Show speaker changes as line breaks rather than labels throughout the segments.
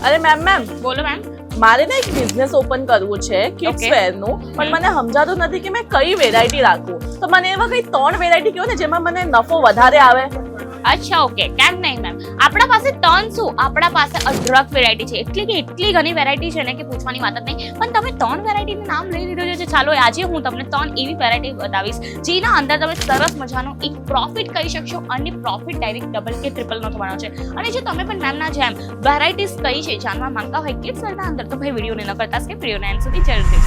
અરે મેમ
બોલો મેમ.
મારે ને એક બિઝનેસ ઓપન કરવું છે કિડ્સ વેર નું, પણ મને સમજાતું નથી કે મેં કઈ વેરાયટી રાખું. તો મને એવા કઈ 3 વેરાયટી કહો ને જેમાં મને નફો વધારે આવે.
અચ્છા ઓકે, કેમ નહીં મેમ, આપણા પાસે ટર્ન શું, આપણા પાસે અઢળક વેરાયટી છે, એટલી ઘણી વેરાયટી છે ને કે પૂછવાની વાત જ નહીં. પણ તમે 3 વેરાયટીનું નામ લઈ લીધું છે. ચાલો આજે હું તમને 3 એવી વેરાયટી બતાવીશ જેના અંદર તમે સરસ મજાનો એક પ્રોફિટ કરી શકશો અને પ્રોફિટ ડાયરેક્ટ ડબલ કે ટ્રિપલ નો થવાનો છે. અને જો તમે પણ મેમના જેમ વેરાયટીઝ કઈ છે જાણવા માંગતા હોય કિડ્સ વેરના અંદર, તો ભાઈ વિડીયોને ન કરતા સ્કીપ, વિડીયોને એન્ડ સુધી જરૂરથી.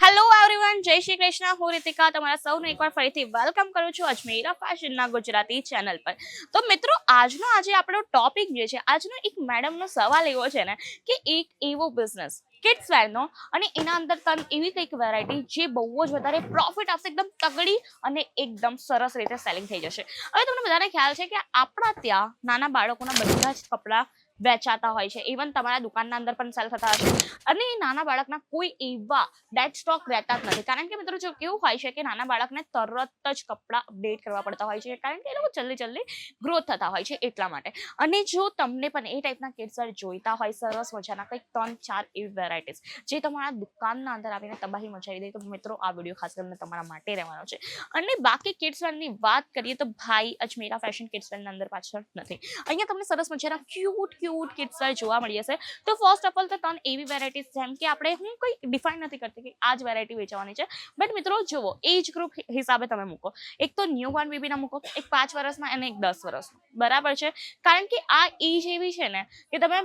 હેલો એવરીવન, જય શ્રી કૃષ્ણ. હું રીતિકા તમારા સૌને એકવાર ફરીથી વેલકમ કરું છું અજમેરા ફેશનના ગુજરાતી ચેનલ પર. તો મિત્રો આજે આપણો ટોપિક જે છે, આજનો એક મેડમનો સવાલ એવો છે ને કે એક એવો બિઝનેસ કિડ્સ વેરનો અને એના અંદર તમે એવી કંઈક વેરાયટી જે બહુ જ વધારે પ્રોફિટ આપશે, એકદમ તગડી અને એકદમ સરસ રીતે સેલિંગ થઈ જશે. હવે તમને બધાને ખ્યાલ છે કે આપણા ત્યાં નાના બાળકોના બધા જ કપડાં વેચાતા હોય છે, ઇવન તમારા દુકાનના અંદર પણ સેલ થતા હશે. અને નાના બાળકના કોઈ એવા ડેડ સ્ટોક રહેતા જ નથી, કારણ કે મિત્રો જો કેવું હોય છે કે નાના બાળકને તરત જ કપડાં અપડેટ કરવા પડતા હોય છે, કારણ કે એ લોકો જલ્દી ગ્રોથ થતા હોય છે એટલા માટે. અને જો તમને પણ એ ટાઈપના કિડ્સ વેર જોઈતા હોય સરસ મજાના કંઈક 3-4 એવી વેરાયટીઝ જે તમારા દુકાનના અંદર આવીને તબાહી મચાવી દે, તો મિત્રો આ વિડીયો ખાસ કરીને તમારા માટે રહેવાનો છે. અને બાકી કિડ્સ વેરની વાત કરીએ તો ભાઈ અજમેરા ફેશન કિડ્સ વેરના અંદર પાછળ નથી. અહીંયા તમને સરસ મજાના ક્યુટ કિડ્સ વેર જોવા મળી હશે. તો ફર્સ્ટ ઓફ ઓલ તો 3 એવી વેરાયટીઝ, જેમ કે આપણે હું કોઈ ડિફાઇન નથી કરતી કે આ જ વેરાયટી વેચવાની છે, બટ મિત્રો જુઓ એજ ગ્રુપ હિસાબે તમે મૂકો. એક તો ન્યૂ બોર્ન બેબીના મૂકો, એક 5 વર્ષના અને એક 10 વર્ષનો, બરાબર છે. કારણ કે આ એજ એવી છે ને કે તમે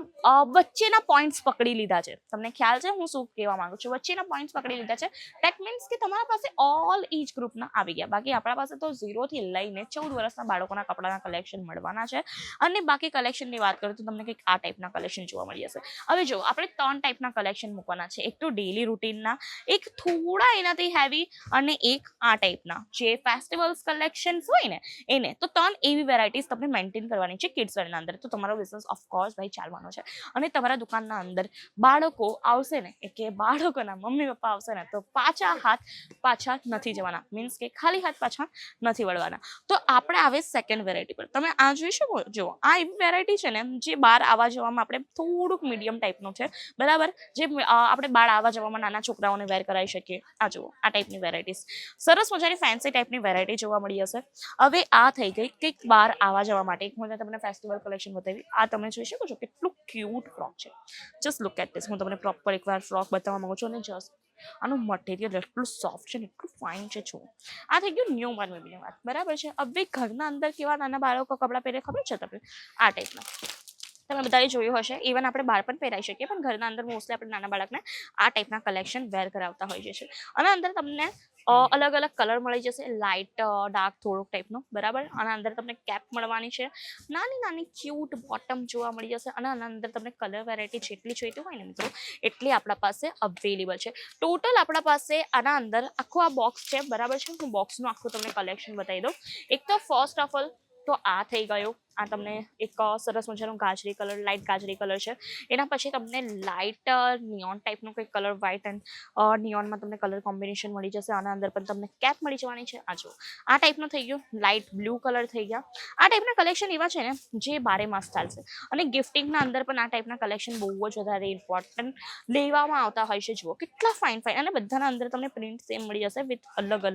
વચ્ચેના પોઈન્ટ્સ પકડી લીધા છે. તમને ખ્યાલ છે હું શું કહેવા માંગુ છું? વચ્ચેના પોઈન્ટ્સ પકડી લીધા છે. ધેટ મીન્સ કે તમારા પાસે ઓલ એજ ગ્રુપના આવી ગયા. બાકી આપણા પાસે તો 0 થી લઈને 14 વર્ષના બાળકોના કપડાના કલેક્શન મળવાના છે. અને બાકી કલેક્શનની વાત કરું તો તમને કંઈક આ ટાઈપના કલેક્શન જોવા મળી જશે. હવે જો આપણે 3 ટાઈપના કલેક્શન મૂકવાના છે. એક તો ડેલી રૂટીનના, એક થોડા એનાથી હેવી, અને એક આ ટાઈપના જે ફેસ્ટિવલ્સ કલેક્શન્સ હોય ને એને. તો 3 એવી વેરાયટીઝ તમને મેન્ટેન કરવાની છે કિડ્સ વેરના અંદર. તો તમારો બિઝનેસ ઓફકોર્સ ભાઈ ચાલવાનો છે. અને તમારા દુકાનના અંદર બાળકો આવશે ને, કે બાળકોના મમ્મી પપ્પા આવશે ને, તો પાછા નથી જવાના. મીન્સ કે ખાલી હાથ પાછા નથી વળવાના. તો આપણે આવે સેકન્ડ વેરાયટી પર. તમે આ જોઈ શકો, જો આ એવી વેરાયટી છે ને જે બહાર આવવા જવામાં આપણે થોડુંક મીડિયમ ટાઈપનું છે, બરાબર. જે આપણે બહાર આવવા જવામાં નાના છોકરાઓને વેર કરાવી શકીએ. આ જુઓ આ ટાઈપની વેરાયટીઝ, સરસ મજાની ફેન્સી ટાઈપની વેરાયટી જોવા મળી હશે. હવે આ થઈ ગઈ કંઈક બહાર આવવા જવા માટે. હું તમને ફેસ્ટિવલ કલેક્શન બતાવી. આ તમે જોઈ શકો છો કેટલું ક્યુટ ફ્રોક છે. Just look at this. હું તમને પ્રોપર એકવાર ફ્રોક બતાવવા માંગુ છું. અને જસ્ટ આનું મટીરિયલ એટલું સોફ્ટ છે ને, એટલું ફાઇન છે. જો આ થઈ ગયું ન્યૂ બોર્ન બેબીની વાત, બરાબર છે. હવે ઘરના અંદર કેવા નાના બાળકો કપડાં પહેરે ખબર છે તમને? આ ટાઈપના તમે બધાએ જોયું હશે. ઇવન આપણે બહાર પણ પહેરાઈ શકીએ, પણ ઘરના અંદર મોસ્ટલી આપણે નાના બાળકને આ ટાઈપના કલેક્શન વેર કરાવતા હોઈએ છીએ. અને અંદર તમને અલગ અલગ કલર મળી જશે, લાઇટ ડાર્ક થોડુંક ટાઈપનું, બરાબર. અને અંદર તમને કેપ મળવાની છે, નાની ક્યુટ બોટમ જોવા મળી જશે. અને આના અંદર તમને કલર વેરાયટી જેટલી જોઈતી હોય ને મિત્રો એટલી આપણા પાસે અવેલેબલ છે. ટોટલ આપણા પાસે આના અંદર આખું આ બોક્સ છે, બરાબર છે. હું બોક્સનું આખું તમને કલેક્શન બતાવી દઉં. એક તો ફર્સ્ટ ઓફ ઓલ તો આ થઈ ગયો. આ તમને એક સરસ મજાનો ગાજરી કલર, લાઇટ ગાજરી કલર છે. એના પછી તમને લાઇટ નિયોન ટાઈપનું કંઈક કલર, વ્હાઇટ એન્ડ નિયોનમાં તમને કલર કોમ્બિનેશન મળી જશે. આના અંદર પણ તમને કેપ મળી જવાની છે. આ જો આ ટાઈપનું થઈ ગયું. લાઇટ બ્લુ કલર થઈ ગયા. આ ટાઈપના કલેક્શન એવા છે ને જે 12 માસ ચાલશે. અને ગિફ્ટિંગના અંદર પણ આ ટાઈપના કલેક્શન બહુ જ વધારે ઇમ્પોર્ટન્ટ લેવામાં આવતા હોય છે. જુઓ કેટલા ફાઇન. અને બધાના અંદર તમને પ્રિન્ટ સેમ મળી જશે, વિથ અલગ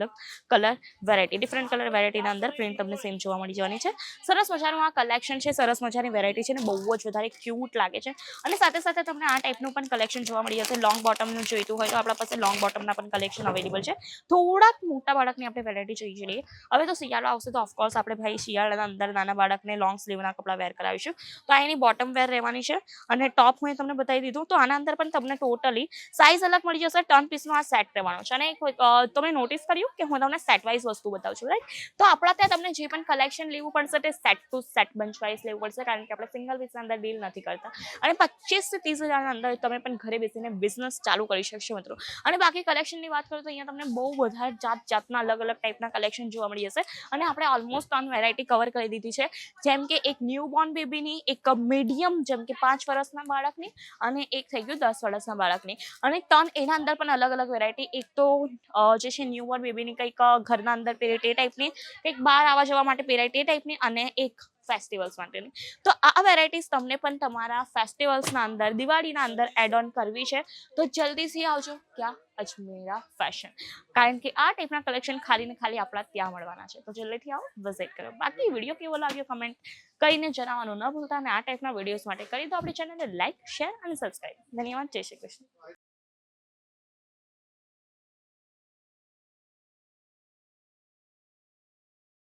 કલર વેરાયટી, ડિફરન્ટ કલર વેરાયટીના અંદર પ્રિન્ટ તમને સેમ જોવા મળી જવાની છે. સરસ મજાનું આ કલેક્શન છે, સરસ મજાની વેરાયટી છે ને બહુ જ વધારે ક્યુટ લાગે છે. અને સાથે સાથે તમને આ ટાઈપનું પણ કલેક્શન જોવા મળી જશે. લોંગ બોટમનું જોઈતું હોય તો આપણા પાસે લોંગ બોટમના પણ કલેક્શન અવેલેબલ છે. થોડાક મોટા બાળકની આપણે વેરાયટી જોઈ જઈએ. હવે તો શિયાળો આવશે તો ઓફકોર્સ આપણે ભાઈ શિયાળાના અંદર નાના બાળકને લોંગ સ્લીવના કપડા વેર કરાવીશું. તો આ એની બોટમ વેર રહેવાની છે. અને ટોપ હું તમને બતાવી દીધું. તો આના અંદર પણ તમને ટોટલી સાઇઝ અલગ મળી જશે. 3 પીસનો આ સેટ રહેવાનો છે. અને તમે નોટિસ કર્યું કે હું તમને સેટ વાઇઝ વસ્તુ બતાવું છું, રાઈટ? તો આપણા ત્યાં તમને જે પણ કલેક્શન લેવું પડશે તે set to set bunch wise લેવું પડશે, કારણ કે આપણે સિંગલ પીસના અંદર ડીલ નથી કરતા. અને 25 થી 30 હજારના અંદર તમે પણ ઘરે બેસીને બિઝનેસ ચાલુ કરી શકશો મિત્રો. અને બાકી કલેક્શનની વાત કરું તો અહીંયા તમને બહુ બધા જાતના અલગ ટાઈપના કલેક્શન જોવા મળી જશે. અને આપણે ઓલમોસ્ટ 3 વેરાયટી કવર કરી દીધી છે, જેમ કે એક ન્યૂ બોર્ન બેબીની, એક મીડિયમ જેમ કે 5 વર્ષના બાળકની, અને એક થઈ ગયું 10 વર્ષના બાળકની. અને 3 એના અંદર પણ અલગ વેરાયટી. એક તો જે છે ન્યૂ બોર્ન બેબીની કંઈક ઘરના અંદર પહેરે તે ટાઈપની, કંઈક બહાર આવવા જવા માટે પહેરાય તે ટાઈપની, અને એક ફેસ્ટિવલ્સ માટેની. તો આ વેરાયટીઝ તમને પણ તમારા ફેસ્ટિવલ્સના અંદર, દિવાળીના અંદર એડ ઓન કરવી છે તો જલ્દીથી આવજો ક્યાં અજમેરા ફેશન, કારણ કે આ ટાઈપના કલેક્શન ખાલી ને ખાલી આપણા ત્યાં મળવાના છે. તો જલ્દીથી આવો, વિઝિટ કરો. બાકી વિડીયો કેવો લાગ્યો કમેન્ટ કરીને જણાવવાનું ન ભૂલતા, અને આ ટાઈપના વિડીયોઝ માટે કરી દો આપણી ચેનલને લાઈક, શેર અને સબસ્ક્રાઈબ. ધન્યવાદ. જય શ્રી કૃષ્ણ.